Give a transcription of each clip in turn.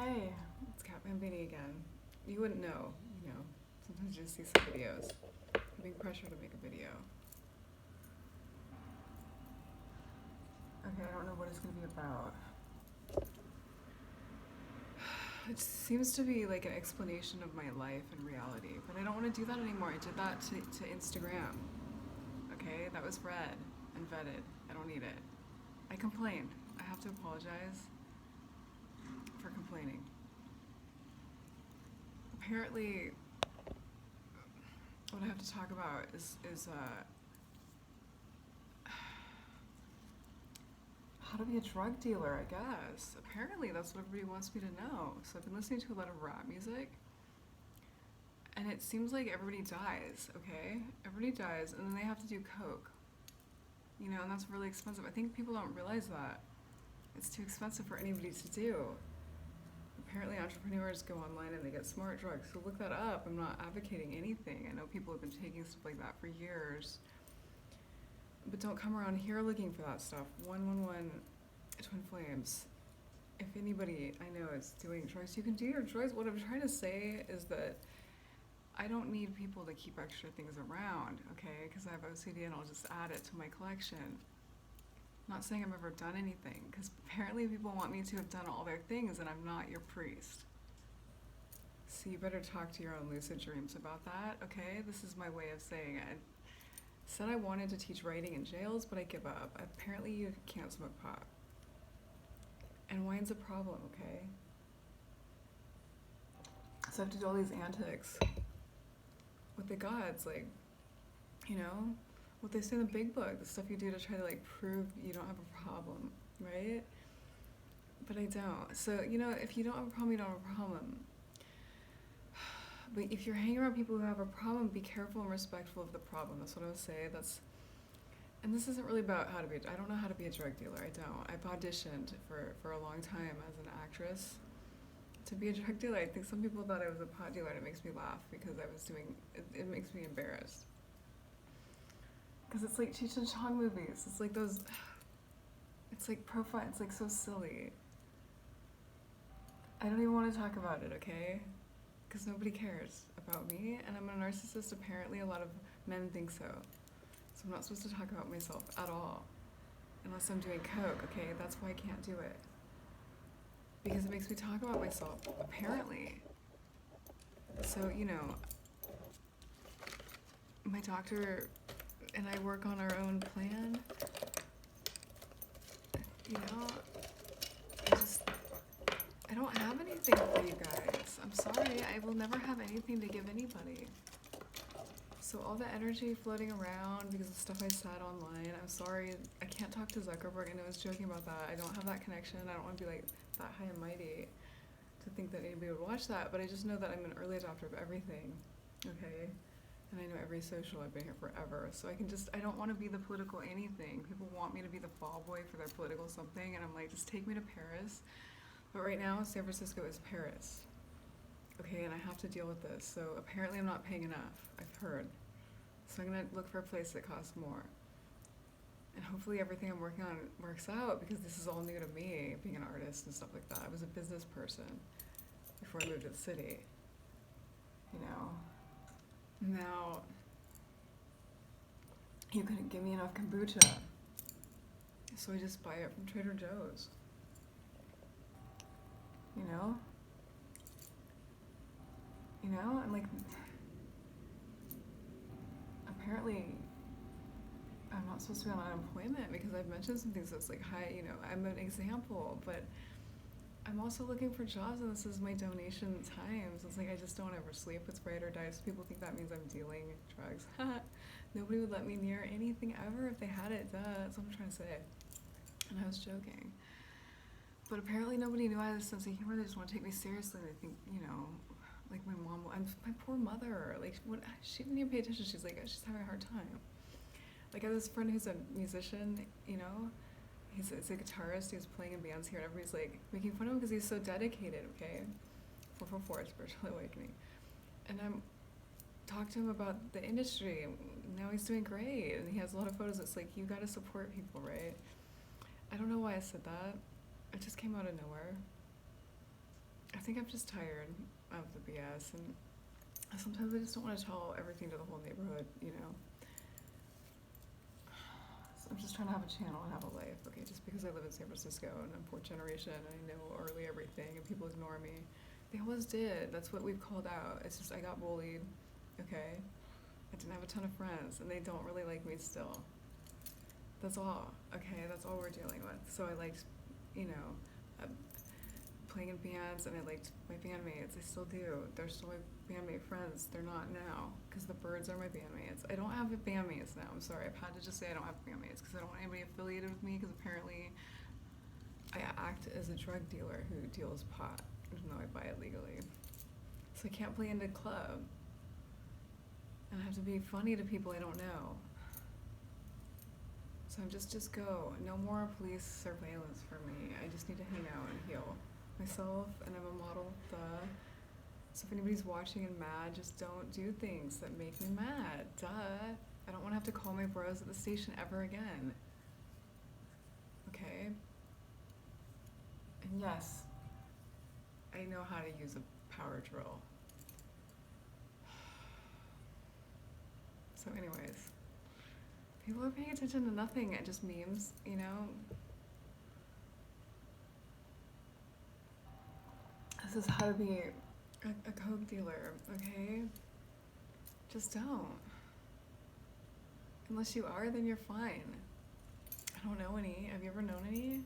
Hey, it's Kat Bambini again. You wouldn't know, you know. Sometimes you just see some videos. I'm being pressured to make a video. Okay, I don't know what it's gonna be about. It seems to be like an explanation of my life and reality, but I don't want to do that anymore. I did that to Instagram. Okay, that was read and vetted. I don't need it. I complained. I have to apologize for complaining. Apparently, what I have to talk about is how to be a drug dealer, I guess. Apparently, that's what everybody wants me to know. So I've been listening to a lot of rap music, and it seems like everybody dies, okay? Everybody dies, and then they have to do coke. You know, and that's really expensive. I think people don't realize that. It's too expensive for anybody to do. Apparently, entrepreneurs go online and they get smart drugs. So look that up. I'm not advocating anything. I know people have been taking stuff like that for years. But don't come around here looking for that stuff. 111 Twin Flames. If anybody I know is doing drugs, you can do your drugs. What I'm trying to say is that I don't need people to keep extra things around, okay? Because I have OCD and I'll just add it to my collection. I'm not saying I've ever done anything, because apparently people want me to have done all their things, and I'm not your priest. So you better talk to your own lucid dreams about that, okay? This is my way of saying it. I said I wanted to teach writing in jails, but I give up. Apparently you can't smoke pot. And wine's a problem, okay? So I have to do all these antics with the gods, like, you know, what they say in the big book, the stuff you do to try to like prove you don't have a problem, right? But I don't. So, you know, if you don't have a problem, you don't have a problem. But if you're hanging around people who have a problem, be careful and respectful of the problem. That's what I would say. And this isn't really about how to be. I don't know how to be a drug dealer. I don't. I've auditioned for a long time as an actress to be a drug dealer. I think some people thought I was a pot dealer, and it makes me laugh because I was doing. It makes me embarrassed. Because it's like Cheech and Chong movies. It's like those. It's like profile. It's like so silly. I don't even want to talk about it, okay? Because nobody cares about me, and I'm a narcissist. Apparently, a lot of men think so. So I'm not supposed to talk about myself at all, unless I'm doing coke, okay? That's why I can't do it. Because it makes me talk about myself, apparently. So, you know, my doctor and I work on our own plan. You know, I don't have anything for you guys. I'm sorry, I will never have anything to give anybody. So all the energy floating around because of stuff I said online, I'm sorry, I can't talk to Zuckerberg, and I was joking about that. I don't have that connection. I don't want to be like that high and mighty to think that anybody would watch that, but I just know that I'm an early adopter of everything, okay? And I know every social. I've been here forever. So I don't want to be the political anything. People want me to be the fall boy for their political something, and I'm like, just take me to Paris. But right now, San Francisco is Paris. Okay, and I have to deal with this. So apparently I'm not paying enough, I've heard. So I'm gonna look for a place that costs more. And hopefully everything I'm working on works out, because this is all new to me, being an artist and stuff like that. I was a business person before I moved to the city. You know. Now, you couldn't give me enough kombucha. So I just buy it from Trader Joe's. You know? You know? And like, apparently I'm not supposed to be on unemployment because I've mentioned some things that's like, hi, you know, I'm an example, but I'm also looking for jobs, and this is my donation times. It's like I just don't ever sleep. It's ride or die. So people think that means I'm dealing drugs. Nobody would let me near anything ever if they had it. Duh. That's what I'm trying to say. And I was joking. But apparently nobody knew I had a sense of humor. They just want to take me seriously. They think, you know, like my mom, my poor mother. Like, she didn't even pay attention. She's like, she's having a hard time. Like, I have this friend who's a musician, you know, he's a guitarist, he's playing in bands here, and everybody's like making fun of him because he's so dedicated, okay? 444, Spiritual Awakening. And I'm talking to him about the industry, and now he's doing great, and he has a lot of photos. It's like, you gotta support people, right? I don't know why I said that. It just came out of nowhere. I think I'm just tired of the BS, and sometimes I just don't want to tell everything to the whole neighborhood, you know. So I'm just trying to have a channel and have a life, okay? Just because I live in San Francisco and I'm fourth generation and I know early everything and people ignore me. They always did. That's what we've called out. It's just I got bullied, okay? I didn't have a ton of friends and they don't really like me still. That's all, okay? That's all we're dealing with. So I liked, you know, playing in bands, and I liked my bandmates. I still do. They're still my bandmate friends. They're not now, because the Birds are my bandmates. I don't have bandmates now. I'm sorry. I've had to just say I don't have bandmates, because I don't want anybody affiliated with me, because apparently I act as a drug dealer who deals pot, even though I buy it legally. So I can't play in the club. And I have to be funny to people I don't know. So I'm just go. No more police surveillance for me. I just need to hang out and heal myself, and I'm a model, duh. So if anybody's watching and mad, just don't do things that make me mad, duh. I don't want to have to call my bros at the station ever again. Okay? And yes, I know how to use a power drill. So anyways, people are paying attention to nothing and just memes, you know? This is how to be a coke dealer, okay? Just don't. Unless you are, then you're fine. I don't know any. Have you ever known any?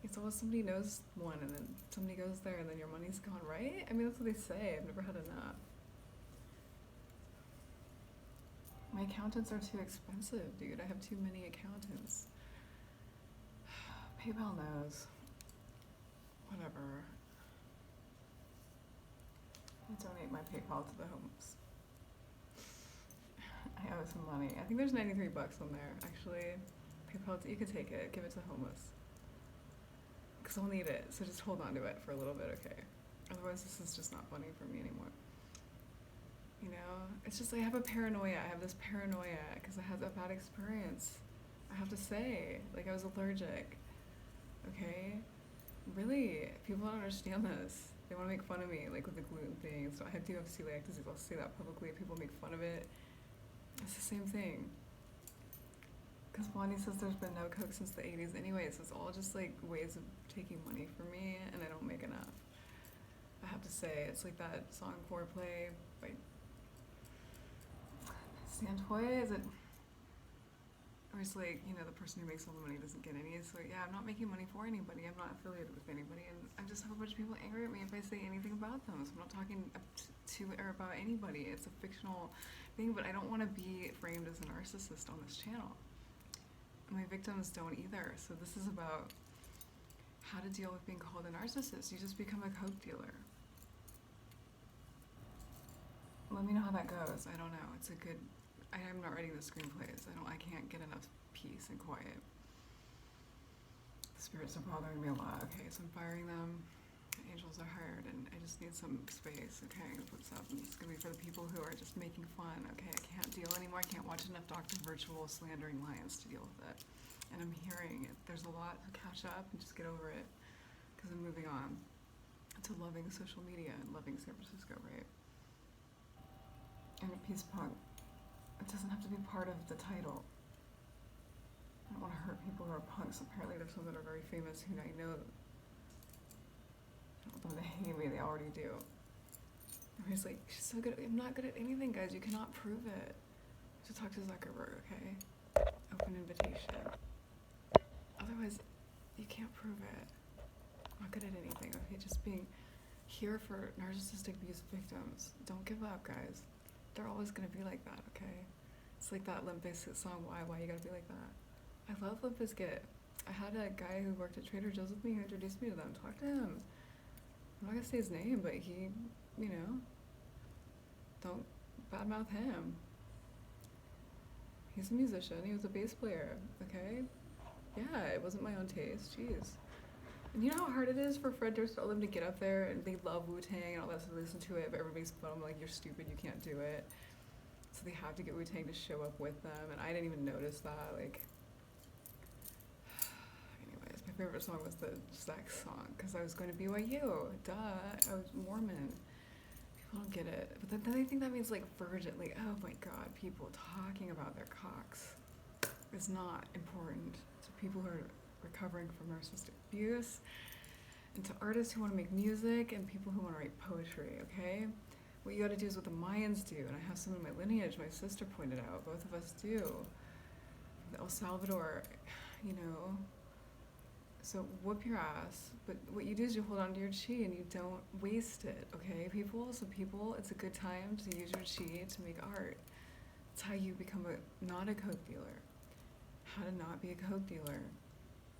It's always somebody knows one, and then somebody goes there, and then your money's gone, right? I mean, that's what they say. I've never had enough. My accountants are too expensive, dude. I have too many accountants. PayPal knows. Whatever. I donate my PayPal to the homeless. I owe some money. I think there's 93 bucks on there, actually. PayPal, you can take it. Give it to the homeless. Because I'll need it, so just hold on to it for a little bit, okay? Otherwise, this is just not funny for me anymore. You know? It's just I have a paranoia. I have this paranoia because I had a bad experience. I have to say. Like, I was allergic. Okay? Really, people don't understand this. They want to make fun of me, like with the gluten thing. So I do have celiac disease. I'll say that publicly. People make fun of it. It's the same thing. Because Bonnie says there's been no Coke since the 80s anyways. It's all just like ways of taking money from me, and I don't make enough. I have to say, it's like that song Foreplay by Santoy. Is it? Or it's like, you know, the person who makes all the money doesn't get any. So yeah, I'm not making money for anybody. I'm not affiliated with anybody. And I just have a bunch of people angry at me if I say anything about them. So I'm not talking to or about anybody. It's a fictional thing, but I don't want to be framed as a narcissist on this channel. My victims don't either. So this is about how to deal with being called a narcissist. You just become a coke dealer. Let me know how that goes. I don't know. It's a good... I'm not writing the screenplays. I can't get enough peace and quiet. The spirits are bothering me a lot. Okay, so I'm firing them. The angels are hired, and I just need some space. Okay, what's up? And it's gonna be for the people who are just making fun. Okay, I can't deal anymore. I can't watch enough Dr. Virtual slandering lions to deal with it. And I'm hearing it. There's a lot to catch up and just get over it. Because I'm moving on to loving social media and loving San Francisco, right? And a peace punk. It doesn't have to be part of the title. I don't want to hurt people who are punks. Apparently there's some that are very famous who I know. I don't want them to hate me. They already do. Everybody's like, she's so good. I'm not good at anything, guys. You cannot prove it. To talk to Zuckerberg, okay? Open invitation. Otherwise, you can't prove it. I'm not good at anything, okay? Just being here for narcissistic abuse victims. Don't give up, guys. They're always gonna be like that, okay? It's like that Limp Bizkit song, Why you gotta be like that? I love Limp Bizkit. I had a guy who worked at Trader Joe's with me who introduced me to them. Talk to him. I'm not gonna say his name, but he, you know, don't badmouth him. He's a musician. He was a bass player, okay? Yeah, it wasn't my own taste. Jeez. And you know how hard it is for Fred Durst to all them to get up there, and they love Wu-Tang and all that, so they listen to it, but everybody's bummed, like, you're stupid, you can't do it. So they have to get Wu-Tang to show up with them, and I didn't even notice that, like... Anyways, my favorite song was the sex song because I was going to BYU. Duh, I was Mormon. People don't get it, but then they think that means like virgin. Like, oh my god, people talking about their cocks is not important to people who are recovering from narcissistic abuse, and to artists who want to make music, and people who want to write poetry. Okay, what you got to do is what the Mayans do, and I have some in my lineage. My sister pointed out, both of us do. El Salvador, you know. So whoop your ass, but what you do is you hold on to your chi and you don't waste it, okay, people? So people, it's a good time to use your chi to make art. It's how you become not a coke dealer. How to not be a coke dealer.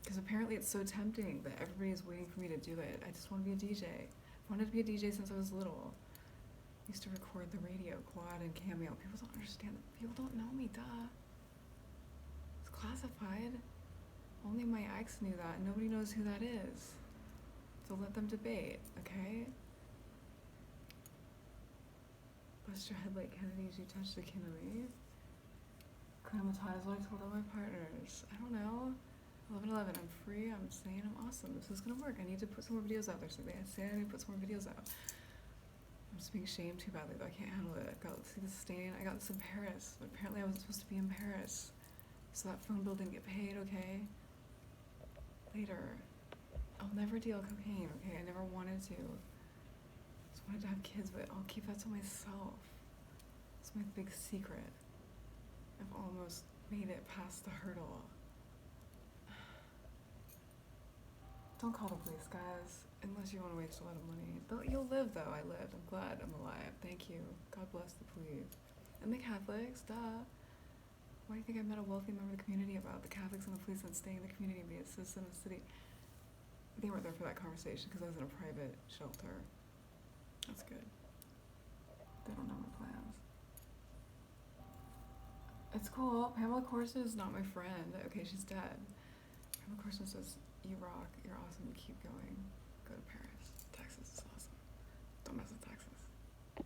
Because apparently it's so tempting that everybody's waiting for me to do it. I just want to be a DJ. I wanted to be a DJ since I was little. I used to record the radio, Quad and Cameo. People don't understand. People don't know me, duh. It's classified. Only my ex knew that, and nobody knows who that is. So let them debate, okay? Bust your head like Kennedy as you touch the Kennedy. Cramatize what I told all my partners. I don't know. 11/11, I'm free, I'm sane, I'm awesome. This is gonna work. I need to put some more videos out there. So they say I need to put some more videos out. I'm just being shamed too badly, though. I can't handle it. I got, see the stain? I got this in Paris. But apparently I wasn't supposed to be in Paris. So that phone bill didn't get paid, okay? Later. I'll never deal cocaine, okay? I never wanted to. Just wanted to have kids, but I'll keep that to myself. It's my big secret. I've almost made it past the hurdle. Don't call the police, guys, unless you want to waste a lot of money. You'll live, though. I lived. I'm glad I'm alive. Thank you. God bless the police. And the Catholics, duh. Why do you think I met a wealthy member of the community about the Catholics and the police and staying in the community and be a citizen of the city? They weren't there for that conversation because I was in a private shelter. That's good. They don't know my plans. It's cool. Pamela Corson is not my friend. Okay, she's dead. Pamela Corson says, you rock, you're awesome, keep going. Go to Paris.